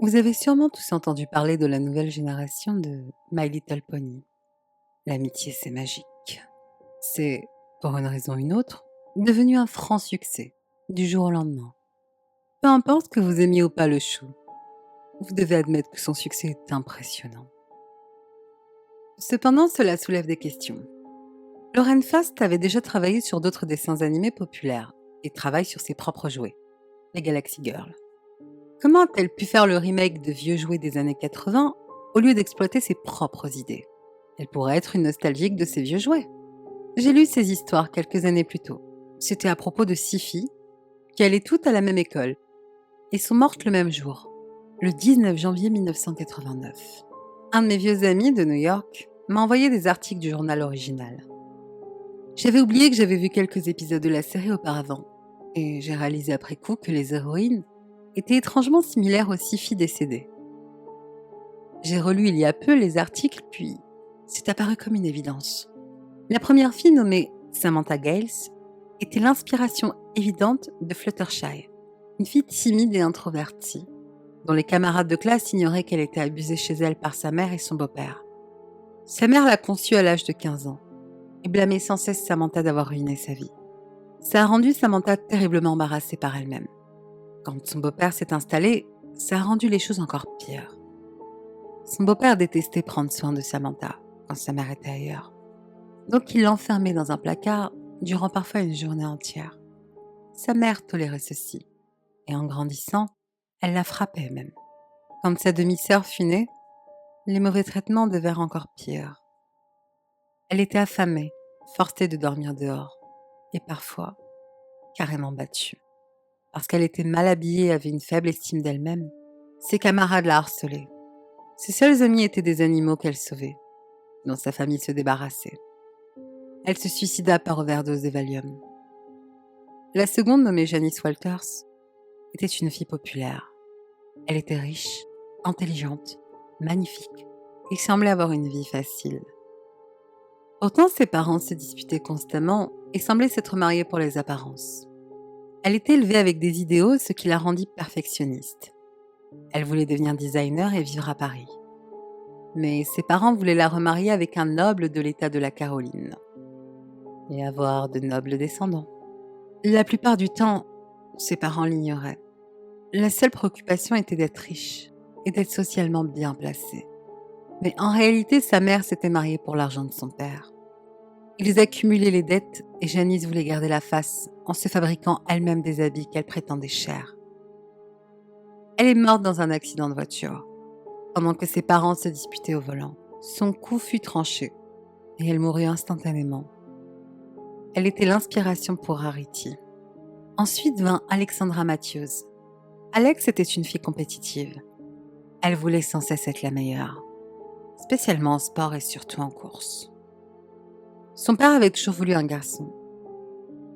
Vous avez sûrement tous entendu parler de la nouvelle génération de My Little Pony. L'amitié, c'est magique. C'est, pour une raison ou une autre, devenu un franc succès, du jour au lendemain. Peu importe que vous aimiez ou pas le show, vous devez admettre que son succès est impressionnant. Cependant, cela soulève des questions. Lauren Fast avait déjà travaillé sur d'autres dessins animés populaires et travaille sur ses propres jouets, les Galaxy Girls. Comment a-t-elle pu faire le remake de vieux jouets des années 80 au lieu d'exploiter ses propres idées? Elle pourrait être une nostalgique de ses vieux jouets. J'ai lu ces histoires quelques années plus tôt. C'était à propos de 6 filles qui allaient toutes à la même école et sont mortes le même jour, le 19 janvier 1989. Un de mes vieux amis de New York m'a envoyé des articles du journal original. J'avais oublié que j'avais vu quelques épisodes de la série auparavant et j'ai réalisé après coup que les héroïnes étaient étrangement similaires aux 6 filles décédées. J'ai relu il y a peu les articles puis c'est apparu comme une évidence. La première fille nommée Samantha Gales était l'inspiration évidente de Fluttershy, une fille timide et introvertie, dont les camarades de classe ignoraient qu'elle était abusée chez elle par sa mère et son beau-père. Sa mère l'a conçue à l'âge de 15 ans et blâmait sans cesse Samantha d'avoir ruiné sa vie. Ça a rendu Samantha terriblement embarrassée par elle-même. Quand son beau-père s'est installé, ça a rendu les choses encore pires. Son beau-père détestait prendre soin de Samantha quand sa mère était ailleurs. Donc il l'enfermait dans un placard durant parfois une journée entière. Sa mère tolérait ceci, et en grandissant, elle la frappait même. Quand sa demi-sœur fut née, les mauvais traitements devinrent encore pires. Elle était affamée, forcée de dormir dehors, et parfois carrément battue. Parce qu'elle était mal habillée et avait une faible estime d'elle-même, ses camarades la harcelaient. Ses seuls amis étaient des animaux qu'elle sauvait, dont sa famille se débarrassait. Elle se suicida par overdose de Valium. La seconde, nommée Janice Walters, était une fille populaire. Elle était riche, intelligente, magnifique et semblait avoir une vie facile. Pourtant, ses parents se disputaient constamment et semblaient s'être mariés pour les apparences. Elle était élevée avec des idéaux, ce qui la rendit perfectionniste. Elle voulait devenir designer et vivre à Paris. Mais ses parents voulaient la remarier avec un noble de l'État de la Caroline et avoir de nobles descendants. La plupart du temps, ses parents l'ignoraient. La seule préoccupation était d'être riche et d'être socialement bien placée. Mais en réalité, sa mère s'était mariée pour l'argent de son père. Ils accumulaient les dettes et Janice voulait garder la face en se fabriquant elle-même des habits qu'elle prétendait chers. Elle est morte dans un accident de voiture, pendant que ses parents se disputaient au volant. Son cou fut tranché et elle mourut instantanément. Elle était l'inspiration pour Rarity. Ensuite vint Alexandra Matthews. Alex était une fille compétitive. Elle voulait sans cesse être la meilleure, spécialement en sport et surtout en course. Son père avait toujours voulu un garçon.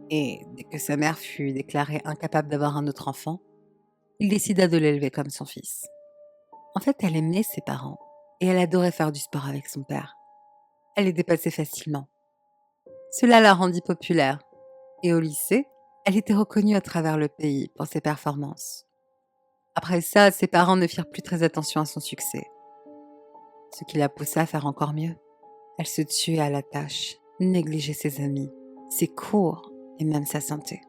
Et dès que sa mère fut déclarée incapable d'avoir un autre enfant, il décida de l'élever comme son fils. En fait, elle aimait ses parents et elle adorait faire du sport avec son père. Elle les dépassait facilement. Cela la rendit populaire et au lycée, elle était reconnue à travers le pays pour ses performances. Après ça, ses parents ne firent plus très attention à son succès, ce qui la poussa à faire encore mieux. Elle se tuait à la tâche, négligeait ses amis, ses cours et même sa santé.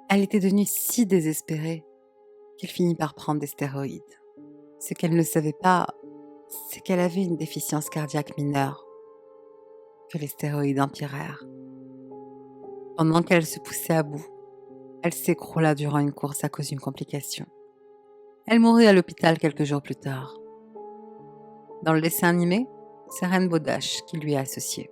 Elle était devenue si désespérée qu'elle finit par prendre des stéroïdes. Ce qu'elle ne savait pas, c'est qu'elle avait une déficience cardiaque mineure, que les stéroïdes empirèrent. Pendant qu'elle se poussait à bout, elle s'écroula durant une course à cause d'une complication. Elle mourut à l'hôpital quelques jours plus tard. Dans le dessin animé, c'est Rainbow Dash qui lui est associée.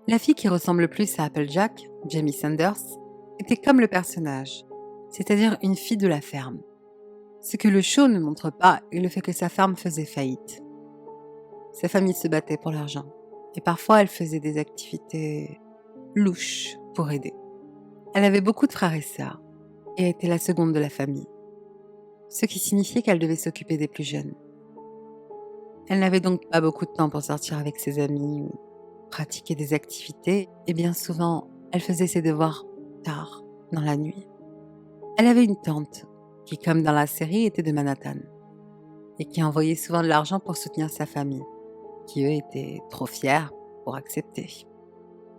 La fille qui ressemble le plus à Applejack, Jamie Sanders, était comme le personnage, c'est-à-dire une fille de la ferme. Ce que le show ne montre pas est le fait que sa ferme faisait faillite. Sa famille se battait pour l'argent, et parfois elle faisait des activités louches pour aider. Elle avait beaucoup de frères et sœurs, et était la seconde de la famille, ce qui signifiait qu'elle devait s'occuper des plus jeunes. Elle n'avait donc pas beaucoup de temps pour sortir avec ses amis ou pratiquer des activités, et bien souvent, elle faisait ses devoirs tard, dans la nuit. Elle avait une tante, qui comme dans la série était de Manhattan. et qui envoyait souvent de l'argent pour soutenir sa famille, qui eux étaient trop fiers pour accepter.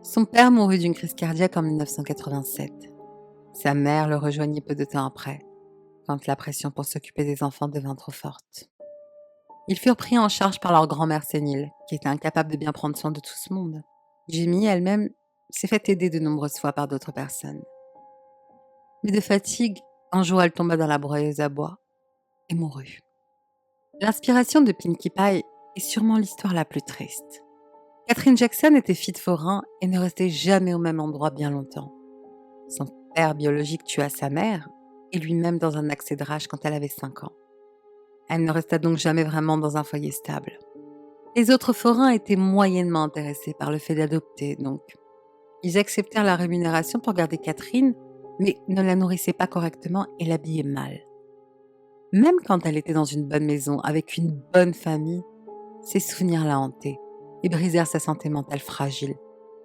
Son père mourut d'une crise cardiaque en 1987. Sa mère le rejoignit peu de temps après, quand la pression pour s'occuper des enfants devint trop forte. Ils furent pris en charge par leur grand-mère sénile, qui était incapable de bien prendre soin de tout ce monde. Jamie elle-même s'est fait aider de nombreuses fois par d'autres personnes. Mais de fatigue, un jour elle tomba dans la broyeuse à bois et mourut. L'inspiration de Pinkie Pie est sûrement l'histoire la plus triste. Catherine Jackson était fille de forain et ne restait jamais au même endroit bien longtemps. Son père biologique tua sa mère et lui-même dans un accès de rage quand elle avait 5 ans. Elle ne resta donc jamais vraiment dans un foyer stable. Les autres forains étaient moyennement intéressés par le fait d'adopter, donc ils acceptèrent la rémunération pour garder Catherine, mais ne la nourrissaient pas correctement et l'habillaient mal. Même quand elle était dans une bonne maison, avec une bonne famille, ses souvenirs la hantaient et brisèrent sa santé mentale fragile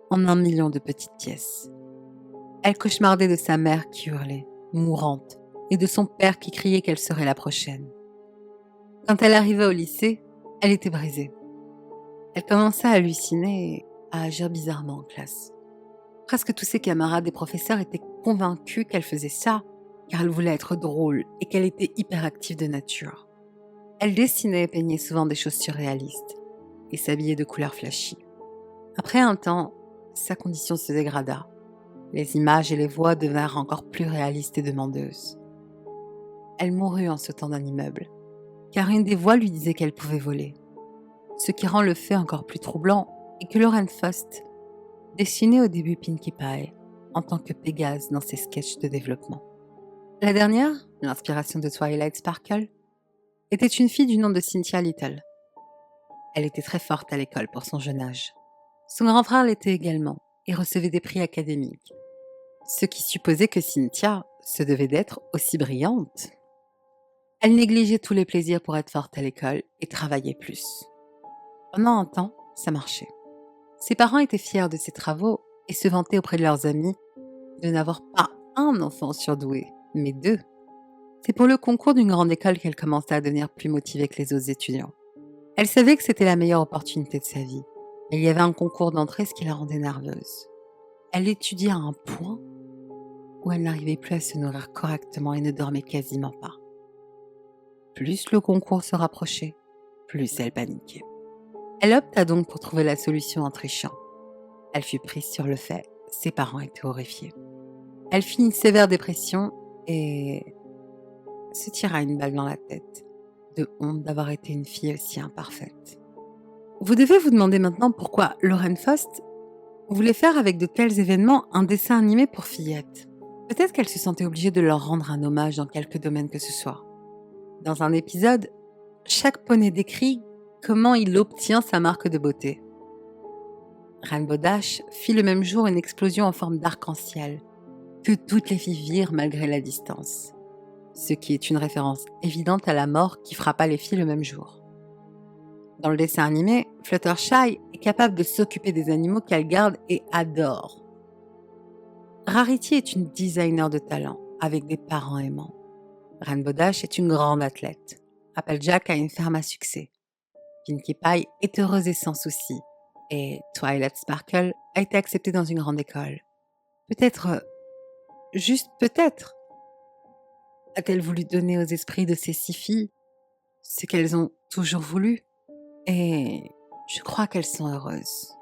en 1 million de petites pièces. Elle cauchemardait de sa mère qui hurlait, mourante, et de son père qui criait qu'elle serait la prochaine. Quand elle arriva au lycée, elle était brisée. Elle commença à halluciner et à agir bizarrement en classe. Presque tous ses camarades et professeurs étaient convaincus qu'elle faisait ça car elle voulait être drôle et qu'elle était hyperactive de nature. Elle dessinait et peignait souvent des choses surréalistes et s'habillait de couleurs flashy. Après un temps, sa condition se dégrada. Les images et les voix devinrent encore plus réalistes et demandeuses. Elle mourut en sautant d'un immeuble, car une des voix lui disait qu'elle pouvait voler. Ce qui rend le fait encore plus troublant est que Lauren Faust dessinait au début Pinkie Pie en tant que Pégase dans ses sketchs de développement. La dernière, l'inspiration de Twilight Sparkle, était une fille du nom de Cynthia Little. Elle était très forte à l'école pour son jeune âge. Son grand frère l'était également et recevait des prix académiques, ce qui supposait que Cynthia se devait d'être aussi brillante. Elle négligeait tous les plaisirs pour être forte à l'école et travaillait plus. Pendant un temps, ça marchait. Ses parents étaient fiers de ses travaux et se vantaient auprès de leurs amis de n'avoir pas un enfant surdoué, mais 2. C'est pour le concours d'une grande école qu'elle commença à devenir plus motivée que les autres étudiants. Elle savait que c'était la meilleure opportunité de sa vie. Il y avait un concours d'entrée, ce qui la rendait nerveuse. Elle étudiait à un point où elle n'arrivait plus à se nourrir correctement et ne dormait quasiment pas. Plus le concours se rapprochait, plus elle paniquait. Elle opta donc pour trouver la solution en trichant. Elle fut prise sur le fait, ses parents étaient horrifiés. Elle fit une sévère dépression et se tira une balle dans la tête, de honte d'avoir été une fille aussi imparfaite. Vous devez vous demander maintenant pourquoi Lauren Faust voulait faire avec de tels événements un dessin animé pour fillettes. Peut-être qu'elle se sentait obligée de leur rendre un hommage dans quelque domaine que ce soit. Dans un épisode, chaque poney décrit comment il obtient sa marque de beauté. Rainbow Dash fit le même jour une explosion en forme d'arc-en-ciel, que toutes les filles virent malgré la distance, ce qui est une référence évidente à la mort qui frappa les filles le même jour. Dans le dessin animé, Fluttershy est capable de s'occuper des animaux qu'elle garde et adore. Rarity est une designer de talent, avec des parents aimants. Rainbow Dash est une grande athlète. Applejack a une ferme à succès. Pinkie Pie est heureuse et sans souci. Et Twilight Sparkle a été acceptée dans une grande école. Peut-être, juste peut-être, a-t-elle voulu donner aux esprits de ces 6 filles ce qu'elles ont toujours voulu. Et je crois qu'elles sont heureuses.